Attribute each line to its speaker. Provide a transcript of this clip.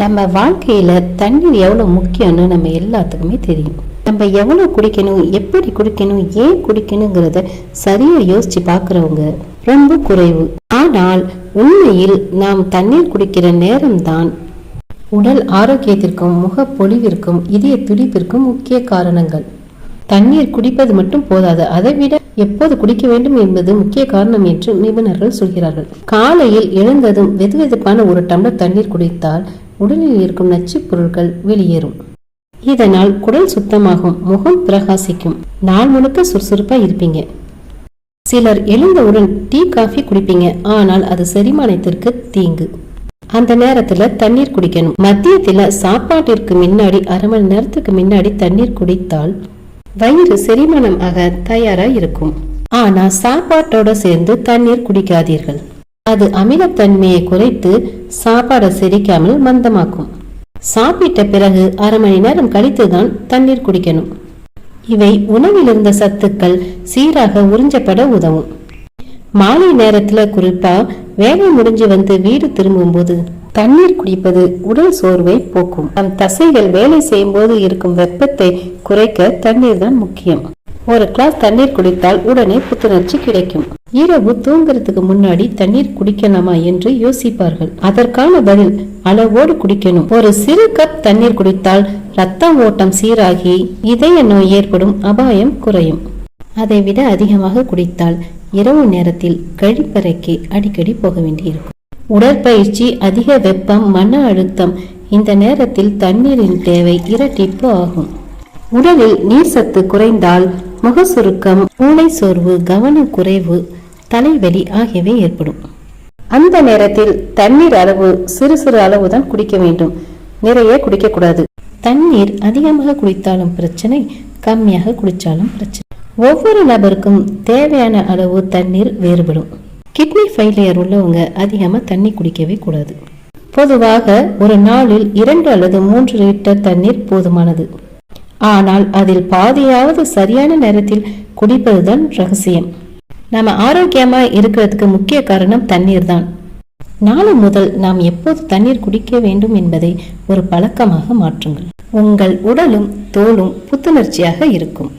Speaker 1: நம்ம வாழ்க்கையில தண்ணீர் எவ்வளவு முக்கியம்னு நம்ம எல்லாத்துக்குமே தெரியும். நம்ம எவ்வளவு குடிக்கணும், எப்படி குடிக்கணும், ஏன் குடிக்கணுங்கிறத சரியா யோசிச்சு பாக்குறவங்க ரொம்ப குறைவு. ஆனால் உண்மையில் நாம் தண்ணீர் குடிக்கிற நேரம்தான் உடல் ஆரோக்கியத்திற்கும் முகப்பொலிவிற்கும் இதய துடிப்பிற்கும் முக்கிய காரணங்கள். தண்ணீர் குடிப்பது மட்டும் போதாது, அதை விட எப்போது குடிக்க வேண்டும் என்பது முக்கிய காரணம் என்று நிபுணர்கள் சொல்கிறார்கள். காலையில் எழுந்ததும் வெதுவெதுப்பான ஒரு டம்ளர் தண்ணீர் குடித்தால் உடலில் இருக்கும் நச்சு பொருட்கள் வெளியேறும். இதனால் குடல் சுத்தமாகும், முகம் பிரகாசிக்கும், நாள் முழுக்க சுறுசுறுப்பா இருப்பீங்க. சிலர் எழுந்தவுடன் டீ காஃபி குடிப்பீங்க, ஆனால் அது செரிமானத்திற்கு தீங்கு. அந்த நேரத்துல தண்ணீர் குடிக்கணும். மதியத்துல சாப்பாட்டிற்கு முன்னாடி அரை மணி நேரத்துக்கு முன்னாடி தண்ணீர் குடித்தால் வயிறு செரிமானம் ஆக தயாரா இருக்கும். ஆனா சாப்பாட்டோட சேர்ந்து தண்ணீர் குடிக்காதீர்கள். அது அமிலத்தன்மையை குறைத்து சாப்பாடை செரிக்காமல் மந்தமாக்கும். சாப்பிட்ட பிறகு அரை மணி நேரம் கழித்துதான் தண்ணீர் குடிக்கணும். இவை உணவில் இருந்த சத்துக்கள் சீராக உறிஞ்சப்பட உதவும். மாலை நேரத்துல குறிப்பா வேலை முடிஞ்சு வந்து வீடு திரும்பும் போது தண்ணீர் குடிப்பது உடல் சோர்வை போக்கும். நம் தசைகள் வேலை செய்யும் போது இருக்கும் வெப்பத்தை குறைக்க தண்ணீர் தான் முக்கியம். ஒரு கிளாஸ் தண்ணீர் குடித்தால் உடனே புத்துணர்ச்சி கிடைக்கும். இரவு தூங்குறதுக்கு முன்னாடி தண்ணீர் குடிக்கலாமா என்று யோசிப்பார்கள். அதற்கான பதில் அளவோடு குடிக்கணும். ஒரு சிறு கப் தண்ணீர் குடித்தால் ரத்த ஓட்டம் சீராகி இதய நோய் ஏற்படும் அபாயம் குறையும். அதை விட அதிகமாக குடித்தால் இரவு நேரத்தில் கழிப்பறைக்கு அடிக்கடி போக வேண்டியிருக்கும். உடற்பயிற்சி, அதிக வெப்பம், மன அழுத்தம், இந்த நேரத்தில் தண்ணீரின் தேவை இரட்டிப்பு ஆகும். உடலில் நீர் சத்து குறைந்தால் முக சுருக்கம், மூளை சோர்வு, கவனம் குறைவு, தலைவலி ஆகியவை ஏற்படும். அந்த நேரத்தில் தண்ணீர் அளவு சிறு சிறு அளவுதான் குடிக்க வேண்டும், நிறைய குடிக்க கூடாது. தண்ணீர் அதிகமாக குடித்தாலும் பிரச்சனை, கம்மியாக குடிச்சாலும் பிரச்சனை. ஒவ்வொரு நபருக்கும் தேவையான அளவு தண்ணீர் வேறுபடும். கிட்னி ஃபெயிலியர் உள்ளவங்க அதிகமா தண்ணி குடிக்கவே கூடாது. பொதுவாக ஒரு நாளில் 2 அல்லது 3 லிட்டர் தண்ணீர் போதுமானது. ஆனால் அதில் பாதியாவது சரியான நேரத்தில் குடிப்பதுதான் ரகசியம். நம்ம ஆரோக்கியமா இருக்கிறதுக்கு முக்கிய காரணம் தண்ணீர் தான். நாளை முதல் நாம் எப்போது தண்ணீர் குடிக்க வேண்டும் என்பதை ஒரு பழக்கமாக மாற்றுங்கள். உங்கள் உடலும் தோலும் புத்துணர்ச்சியாக இருக்கும்.